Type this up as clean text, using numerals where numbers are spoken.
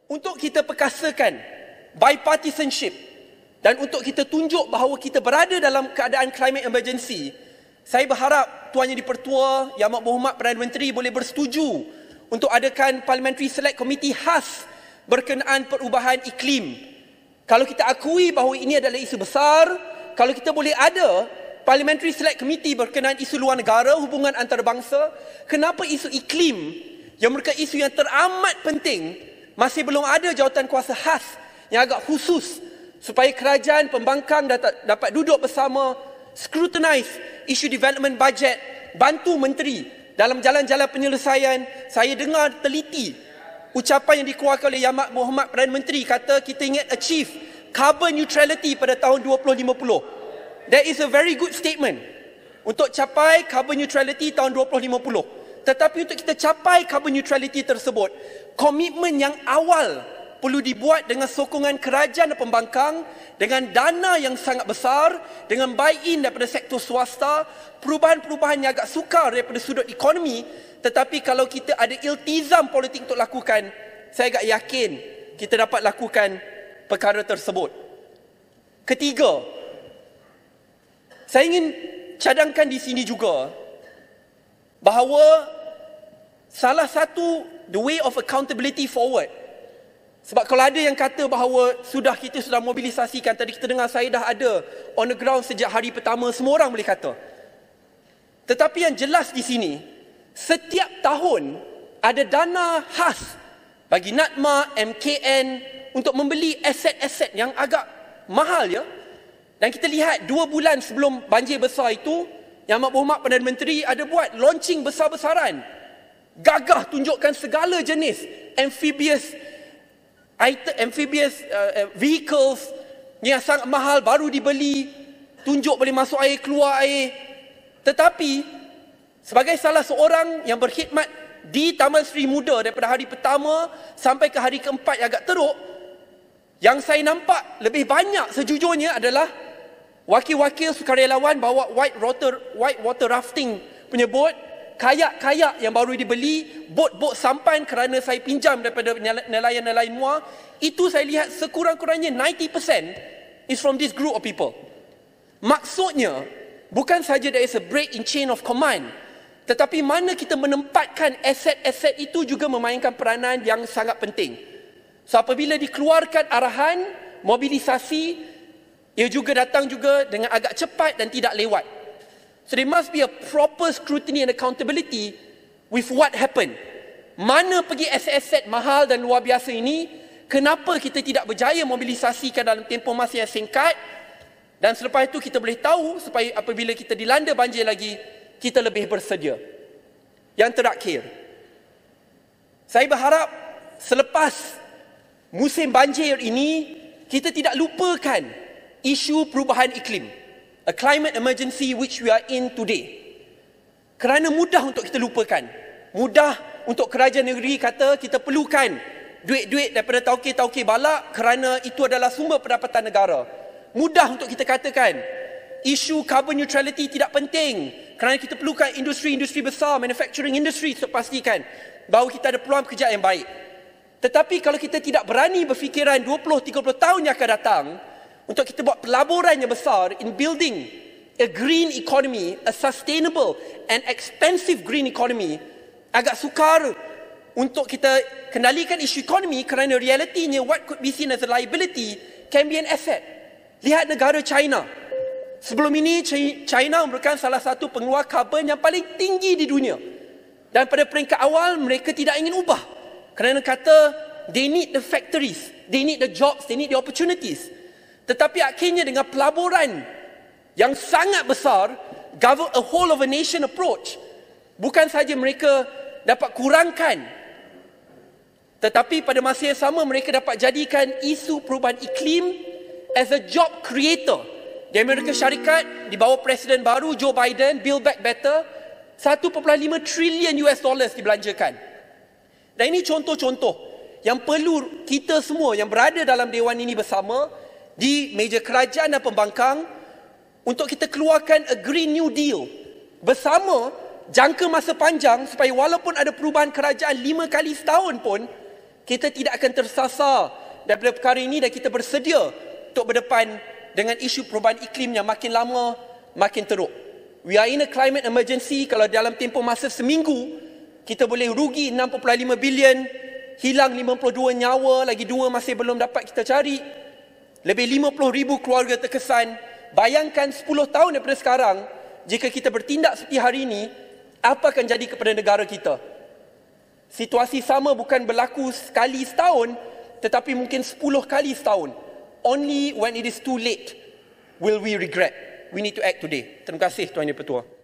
untuk kita perkasakan bipartisanship dan untuk kita tunjuk bahawa kita berada dalam keadaan climate emergency, saya berharap Tuan Yang di-Pertua, Yang Amat Berhormat Perdana Menteri boleh bersetuju untuk adakan Parliamentary Select Committee khas berkenaan perubahan iklim. Kalau kita akui bahawa ini adalah isu besar, kalau kita boleh ada Parliamentary Select Committee berkenaan isu luar negara, hubungan antarabangsa, kenapa isu iklim yang merupakan isu yang teramat penting masih belum ada jawatan kuasa khas yang agak khusus supaya kerajaan pembangkang dapat duduk bersama, scrutinize isu development budget, bantu menteri dalam jalan-jalan penyelesaian. Saya dengar teliti ucapan yang dikeluarkan oleh Yang Amat Berhormat Perdana Menteri, kata kita ingin achieve carbon neutrality pada tahun 2050. That is a very good statement untuk capai carbon neutrality tahun 2050. Tetapi untuk kita capai carbon neutrality tersebut, komitmen yang awal perlu dibuat dengan sokongan kerajaan dan pembangkang, dengan dana yang sangat besar, dengan buy-in daripada sektor swasta, perubahan-perubahan yang agak sukar daripada sudut ekonomi. Tetapi kalau kita ada iltizam politik untuk lakukan, saya agak yakin kita dapat lakukan perkara tersebut. Ketiga, saya ingin cadangkan di sini juga bahawa salah satu the way of accountability forward. Sebab kalau ada yang kata bahawa kita sudah mobilisasikan, tadi kita dengar saya dah ada on the ground sejak hari pertama, semua orang boleh kata. Tetapi yang jelas di sini, setiap tahun ada dana khas bagi NADMA, MKN untuk membeli aset-aset yang agak mahal, ya. Dan kita lihat 2 bulan sebelum banjir besar itu, Yang Amat Berhormat Perdana Menteri ada buat launching besar-besaran, gagah tunjukkan segala jenis amphibious vehicles yang sangat mahal baru dibeli, tunjuk boleh masuk air, keluar air. Tetapi sebagai salah seorang yang berkhidmat di Taman Seri Muda daripada hari pertama sampai ke hari keempat yang agak teruk, yang saya nampak lebih banyak sejujurnya adalah wakil-wakil sukarelawan bawa white water rafting punya bot, kayak-kayak yang baru dibeli, bot-bot sampan kerana saya pinjam daripada nelayan-nelayan Muar. Itu saya lihat sekurang-kurangnya 90% is from this group of people. Maksudnya, bukan saja there is a break in chain of command, tetapi mana kita menempatkan aset-aset itu juga memainkan peranan yang sangat penting. So apabila dikeluarkan arahan, mobilisasi, ia juga datang juga dengan agak cepat dan tidak lewat. So there must be a proper scrutiny and accountability with what happened. Mana pergi aset-aset mahal dan luar biasa ini, kenapa kita tidak berjaya mobilisasikan dalam tempoh masa yang singkat, dan selepas itu kita boleh tahu supaya apabila kita dilanda banjir lagi, kita lebih bersedia. Yang terakhir, saya berharap selepas musim banjir ini, kita tidak lupakan isu perubahan iklim, a climate emergency which we are in today. Kerana mudah untuk kita lupakan, mudah untuk kerajaan negeri kata kita perlukan duit-duit daripada tauke-tauke balak kerana itu adalah sumber pendapatan negara. Mudah untuk kita katakan isu carbon neutrality tidak penting kerana kita perlukan industri-industri besar, manufacturing industry untuk pastikan bahawa kita ada peluang pekerjaan yang baik. Tetapi kalau kita tidak berani berfikiran 20-30 tahun yang akan datang, untuk kita buat pelaburan yang besar in building a green economy, a sustainable and expensive green economy, agak sukar untuk kita kendalikan isu ekonomi kerana realitinya what could be seen as a liability can be an asset. Lihat negara China. Sebelum ini China merupakan salah satu pengeluar karbon yang paling tinggi di dunia. Dan pada peringkat awal mereka tidak ingin ubah kerana kata they need the factories, they need the jobs, they need the opportunities. Tetapi akhirnya dengan pelaburan yang sangat besar, a whole of a nation approach, bukan saja mereka dapat kurangkan, tetapi pada masa yang sama mereka dapat jadikan isu perubahan iklim as a job creator. Di Amerika Syarikat, di bawah Presiden baru Joe Biden, Build Back Better, 1.5 trilion US dollars dibelanjakan. Dan ini contoh-contoh yang perlu kita semua yang berada dalam Dewan ini bersama, di meja kerajaan dan pembangkang, untuk kita keluarkan a Green New Deal bersama jangka masa panjang supaya walaupun ada perubahan kerajaan 5 kali setahun pun, Kita tidak akan tersasar daripada perkara ini dan kita bersedia untuk berdepan dengan isu perubahan iklim yang makin lama makin teruk. We are in a climate emergency. Kalau dalam tempoh masa seminggu kita boleh rugi 6.5 bilion, hilang 52 nyawa, lagi 2 masih belum dapat kita cari. Lebih 50,000 keluarga terkesan. Bayangkan 10 tahun daripada sekarang, jika kita bertindak seperti hari ini, apa akan jadi kepada negara kita? Situasi sama bukan berlaku sekali setahun, tetapi mungkin 10 kali setahun. Only when it is too late will we regret. We need to act today. Terima kasih Tuan Yang Pertua.